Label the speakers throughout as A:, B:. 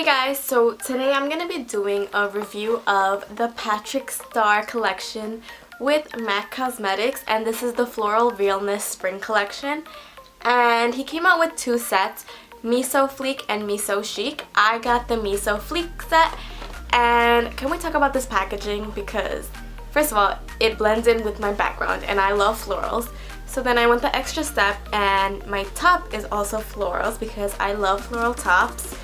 A: Hey guys, so today I'm going to be doing a review of the Patrick Starrr collection with MAC Cosmetics, and this is the Floral Realness Spring collection. And he came out with two sets, Miso Fleek and Miso Chic. I got the Miso Fleek set, and can we talk about this packaging because first of all, it blends in with my background and I love florals. So then I went the extra step and my top is also florals because I love floral tops.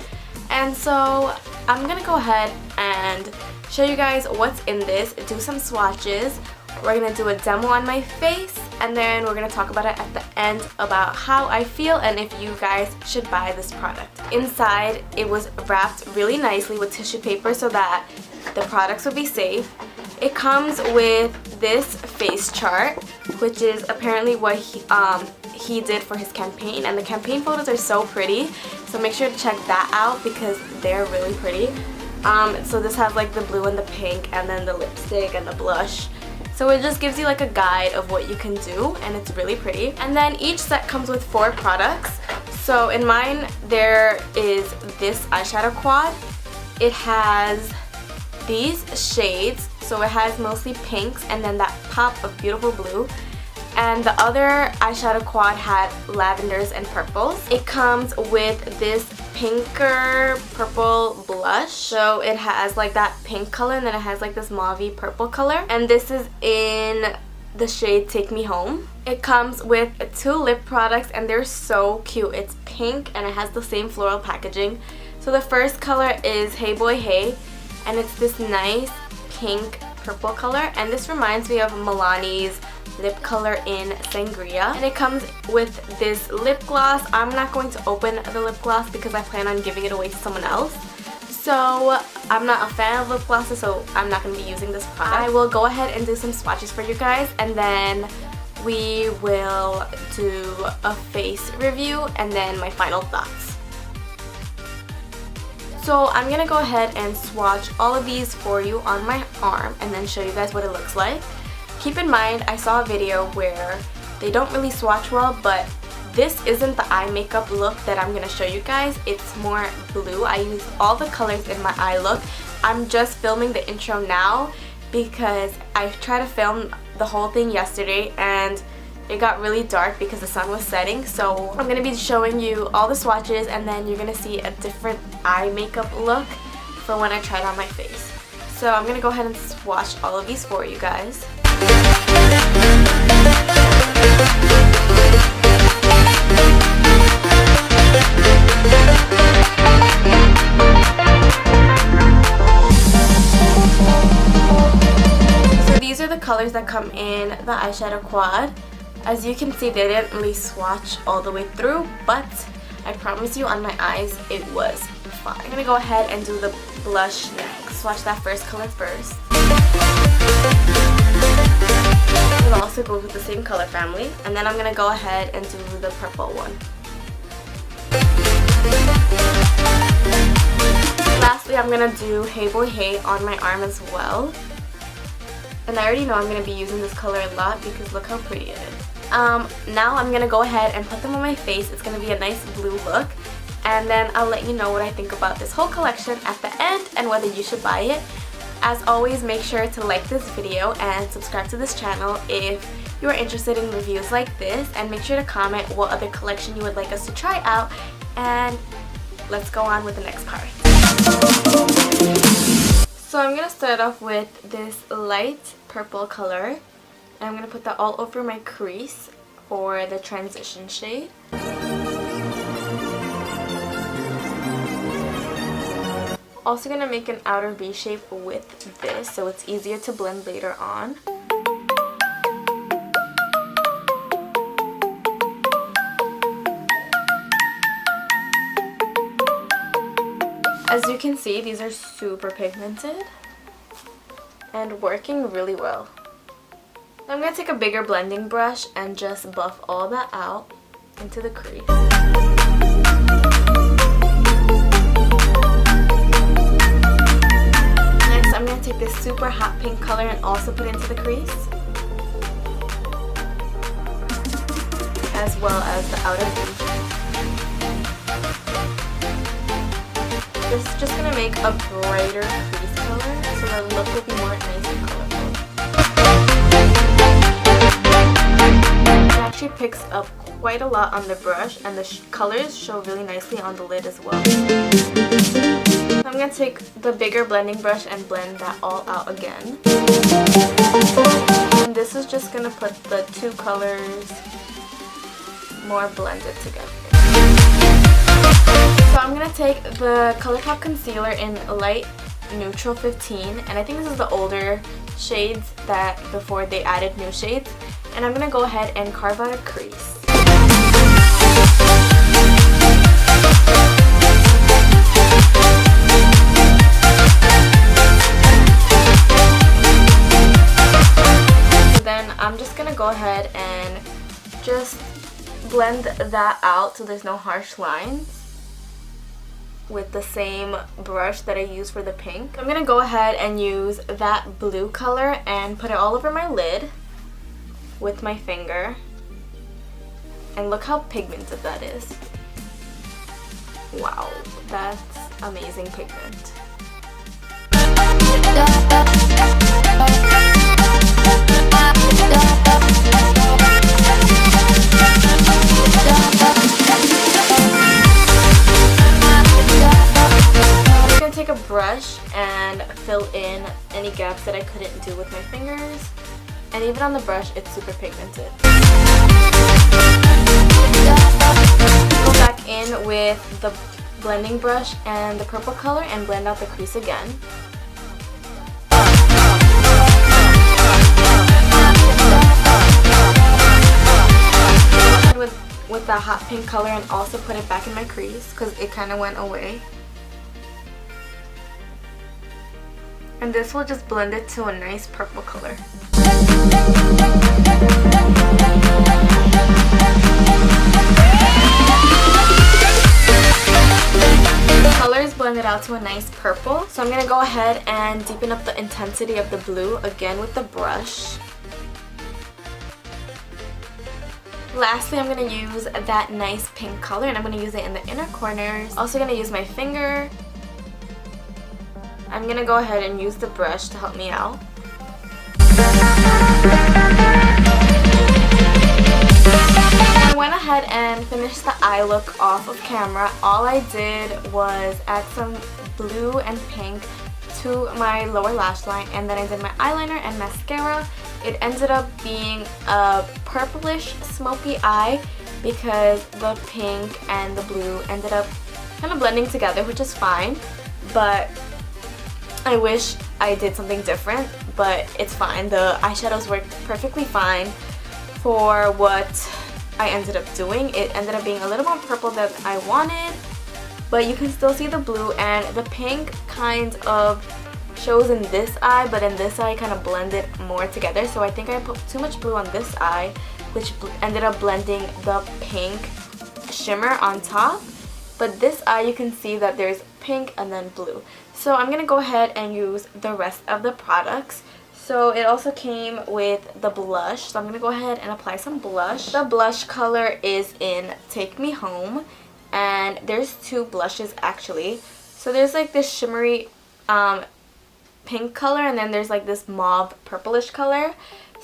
A: And so I'm gonna go ahead and show you guys what's in this, do some swatches, we're gonna do a demo on my face, and then we're gonna talk about it at the end about how I feel and if you guys should buy this product. Inside it was wrapped really nicely with tissue paper so that the products would be safe. It comes with this face chart, which is apparently what he did for his campaign, and the campaign photos are so pretty, so make sure to check that out because they're really pretty. So this has like the blue and the pink and then the lipstick and the blush, so it just gives you like a guide of what you can do, and it's really pretty. And then each set comes with 4 products. So in mine there is this eyeshadow quad. It has these shades, so it has mostly pinks and then that pop of beautiful blue. And the other eyeshadow quad had lavenders and purples. It comes with this pinker purple blush. So it has like that pink color and then it has like this mauvey purple color. And this is in the shade Take Me Home. It comes with 2 lip products and they're so cute. It's pink and it has the same floral packaging. So the first color is Hey Boy Hey, and it's this nice pink purple color, and this reminds me of Milani's lip color in Sangria. And it comes with this lip gloss. I'm not going to open the lip gloss because I plan on giving it away to someone else. So I'm not a fan of lip glosses, so I'm not going to be using this product. I will go ahead and do some swatches for you guys, and then we will do a face review and then my final thoughts. So I'm going to go ahead and swatch all of these for you on my arm and then show you guys what it looks like. Keep in mind, I saw a video where they don't really swatch well, but this isn't the eye makeup look that I'm going to show you guys. It's more blue. I used all the colors in my eye look. I'm just filming the intro now because I tried to film the whole thing yesterday and it got really dark because the sun was setting. So I'm going to be showing you all the swatches, and then you're going to see a different eye makeup look for when I try it on my face. So I'm going to go ahead and swatch all of these for you guys. So these are the colors that come in the eyeshadow quad. As you can see, they didn't really swatch all the way through, but I promise you on my eyes it was fine. I'm going to go ahead and do the blush next. Swatch that first color first. It also goes with the same color family. And then I'm going to go ahead and do the purple one. Lastly, I'm going to do Hey Boy Hey on my arm as well. And I already know I'm going to be using this color a lot because look how pretty it is. Now I'm going to go ahead and put them on my face. It's going to be a nice blue look. And then I'll let you know what I think about this whole collection at the end and whether you should buy it. As always, make sure to like this video and subscribe to this channel if you are interested in reviews like this. And make sure to comment what other collection you would like us to try out. And let's go on with the next part. So I'm going to start off with this light purple color. And I'm going to put that all over my crease for the transition shade. Also going to make an outer V shape with this so it's easier to blend later on. As you can see, these are super pigmented and working really well. I'm going to take a bigger blending brush and just buff all that out into the crease. Next, I'm going to take this super hot pink color and also put it into the crease, as well as the outer V. This is just going to make a brighter crease color, so the look will be more nice and colorful. It actually picks up quite a lot on the brush, and the colors show really nicely on the lid as well. So I'm going to take the bigger blending brush and blend that all out again. And this is just going to put the two colors more blended together. So I'm going to take the ColourPop concealer in light neutral 15, and I think this is the older shades that before they added new shades, and I'm going to go ahead and carve out a crease. So then I'm just going to go ahead and just blend that out so there's no harsh lines with the same brush that I used for the pink. I'm going to go ahead and use that blue color and put it all over my lid with my finger. And look how pigmented that is. Wow, that's amazing pigment. Take a brush and fill in any gaps that I couldn't do with my fingers, and even on the brush it's super pigmented. Go back in with the blending brush and the purple color and blend out the crease again. With the hot pink color and also put it back in my crease because it kind of went away. And this will just blend it to a nice purple color. The color is blended out to a nice purple. So I'm going to go ahead and deepen up the intensity of the blue again with the brush. Lastly, I'm going to use that nice pink color and I'm going to use it in the inner corners. Also going to use my finger. I'm going to go ahead and use the brush to help me out. I went ahead and finished the eye look off of camera. All I did was add some blue and pink to my lower lash line, and then I did my eyeliner and mascara. It ended up being a purplish smoky eye because the pink and the blue ended up kind of blending together, which is fine, but I wish I did something different, but it's fine. The eyeshadows worked perfectly fine for what I ended up doing. It ended up being a little more purple than I wanted, but you can still see the blue, and the pink kind of shows in this eye, but in this eye kind of blended more together. So I think I put too much blue on this eye, which ended up blending the pink shimmer on top. But this eye, you can see that there's pink and then blue. So I'm going to go ahead and use the rest of the products. So it also came with the blush. So I'm going to go ahead and apply some blush. The blush color is in Take Me Home. And there's two blushes actually. So there's like this shimmery pink color, and then there's like this mauve purplish color.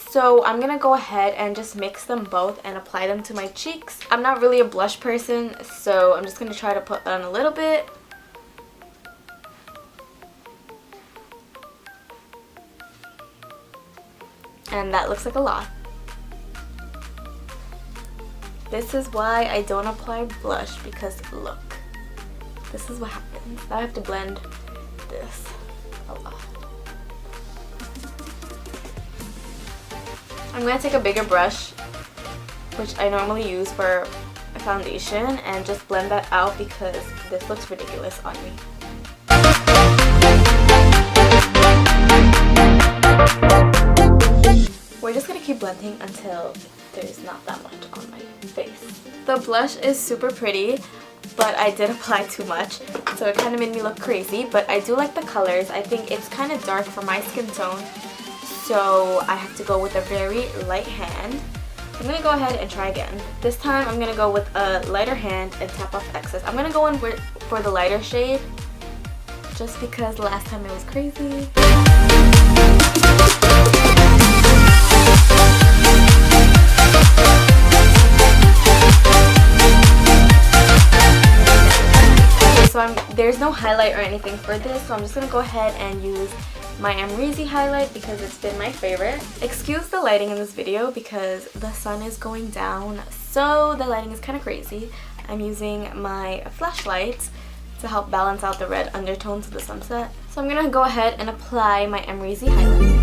A: So I'm going to go ahead and just mix them both and apply them to my cheeks. I'm not really a blush person, so I'm just going to try to put on a little bit. And that looks like a lot. This is why I don't apply blush, because look, this is what happens. I have to blend this a lot. I'm going to take a bigger brush, which I normally use for a foundation, and just blend that out because this looks ridiculous on me. We're just going to keep blending until there's not that much on my face. The blush is super pretty, but I did apply too much, so it kind of made me look crazy. But I do like the colors. I think it's kind of dark for my skin tone, so I have to go with a very light hand. I'm going to go ahead and try again. This time I'm going to go with a lighter hand and tap off excess. I'm going to go in for the lighter shade just because last time it was crazy. So there's no highlight or anything for this, so I'm just going to go ahead and use my Amrezy highlight because it's been my favorite. Excuse the lighting in this video because the sun is going down, so the lighting is kind of crazy. I'm using my flashlight to help balance out the red undertones of the sunset. So I'm going to go ahead and apply my Amrezy highlight.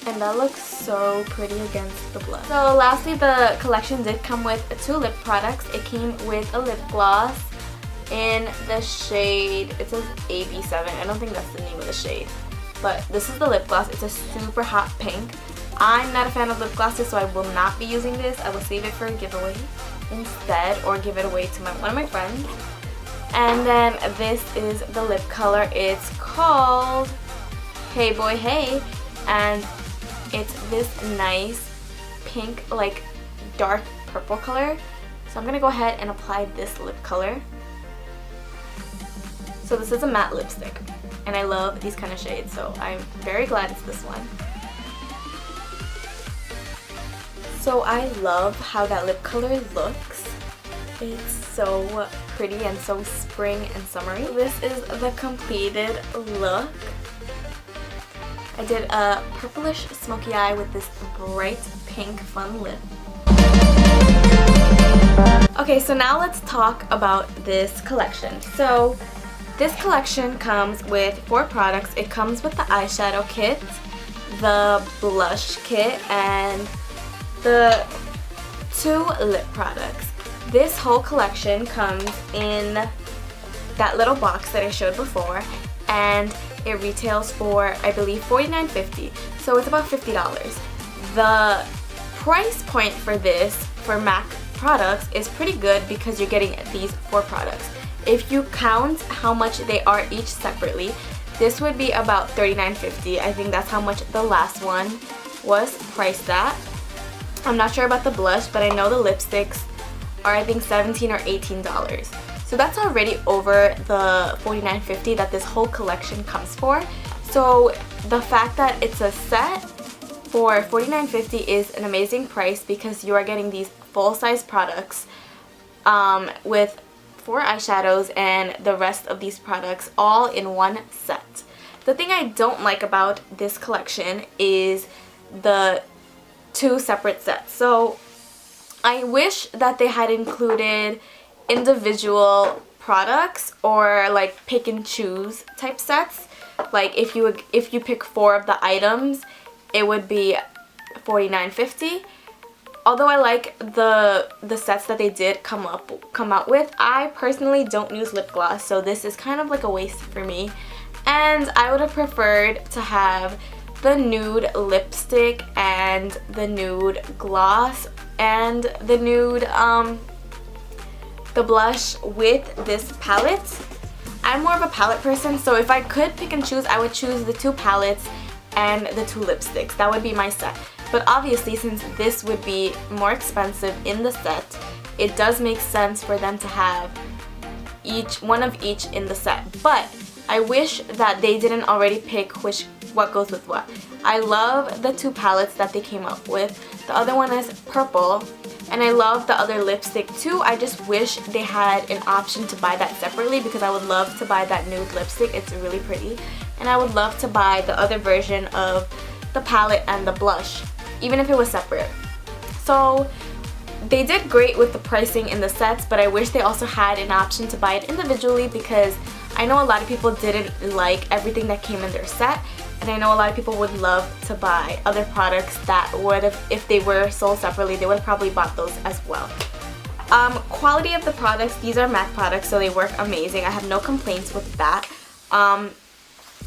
A: And that looks so pretty against the blush. So lastly, the collection did come with 2 lip products. It came with a lip gloss in the shade, it says AB7. I don't think that's the name of the shade. But this is the lip gloss. It's a super hot pink. I'm not a fan of lip glosses, so I will not be using this. I will save it for a giveaway instead, or give it away to one of my friends. And then this is the lip color. It's called Hey Boy Hey, and it's this nice pink, like dark purple color. So I'm gonna go ahead and apply this lip color. So this is a matte lipstick, and I love these kind of shades, so I'm very glad it's this one. So I love how that lip color looks. It's so pretty and so spring and summery. This is the completed look. I did a purplish smoky eye with this bright pink fun lip. Okay, so now let's talk about this collection. So this collection comes with 4 products. It comes with the eyeshadow kit, the blush kit, and the 2 lip products. This whole collection comes in that little box that I showed before, and it retails for, I believe, $49.50, so it's about $50. The price point for this, for MAC products, is pretty good because you're getting these 4 products. If you count how much they are each separately, this would be about $39.50. I think that's how much the last one was priced at. I'm not sure about the blush, but I know the lipsticks are, I think, $17 or $18. So that's already over the $49.50 that this whole collection comes for. So the fact that it's a set for $49.50 is an amazing price because you are getting these full-size products with 4 eyeshadows and the rest of these products all in one set. The thing I don't like about this collection is the 2 separate sets. So I wish that they had included individual products or like pick and choose type sets. Like if you pick 4 of the items, it would be $49.50. Although I like the sets that they did come out with, I personally don't use lip gloss, so this is kind of like a waste for me. And I would have preferred to have the nude lipstick and the nude gloss and the nude the blush with this palette. I'm more of a palette person, so if I could pick and choose, I would choose the 2 palettes and the 2 lipsticks. That would be my set. But obviously, since this would be more expensive in the set, it does make sense for them to have one of each in the set. But I wish that they didn't already pick what goes with what. I love the 2 palettes that they came up with. The other one is purple, and I love the other lipstick too. I just wish they had an option to buy that separately because I would love to buy that nude lipstick. It's really pretty. And I would love to buy the other version of the palette and the blush, even if it was separate. So they did great with the pricing in the sets, but I wish they also had an option to buy it individually because I know a lot of people didn't like everything that came in their set, and I know a lot of people would love to buy other products that would have, if they were sold separately, they would have probably bought those as well. Quality of the products, these are MAC products, so they work amazing. I have no complaints with that.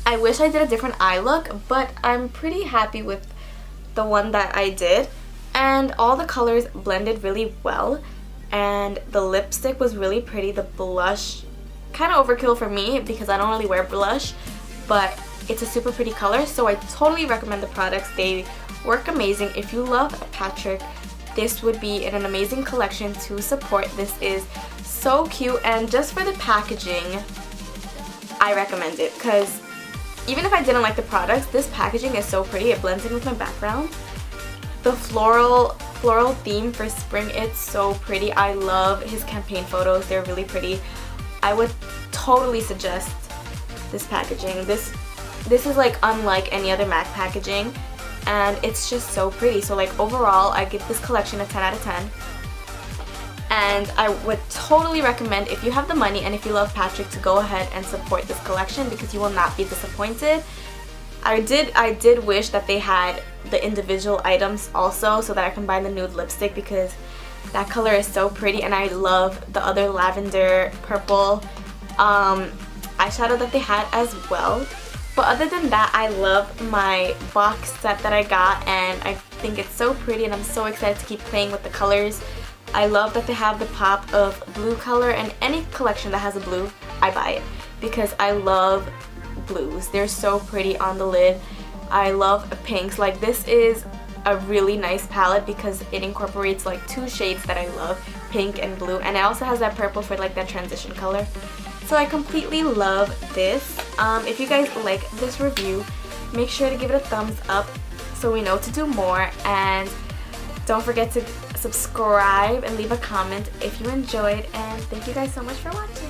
A: I wish I did a different eye look, but I'm pretty happy with the one that I did. And all the colors blended really well, and the lipstick was really pretty. The blush kind of overkill for me because I don't really wear blush, but it's a super pretty color, so I totally recommend the products. They work amazing. If you love Patrick, this would be an amazing collection to support. This is so cute, and just for the packaging, I recommend it because even if I didn't like the products, this packaging is so pretty. It blends in with my background. The floral theme for spring, it's so pretty. I love his campaign photos. They're really pretty. I would totally suggest this packaging. This is like unlike any other MAC packaging, and it's just so pretty. So like overall, I give this collection a 10 out of 10. And I would totally recommend, if you have the money and if you love Patrick, to go ahead and support this collection because you will not be disappointed. I did wish that they had the individual items also so that I can buy the nude lipstick because that color is so pretty, and I love the other lavender purple eyeshadow that they had as well. But other than that, I love my box set that I got, and I think it's so pretty, and I'm so excited to keep playing with the colors. I love that they have the pop of blue color, and any collection that has a blue, I buy it because I love blues. They're so pretty on the lid. I love pinks. Like, this is a really nice palette because it incorporates like two shades that I love, pink and blue, and it also has that purple for like that transition color. So I completely love this. If you guys like this review, make sure to give it a thumbs up so we know to do more, and don't forget to subscribe and leave a comment if you enjoyed, and thank you guys so much for watching.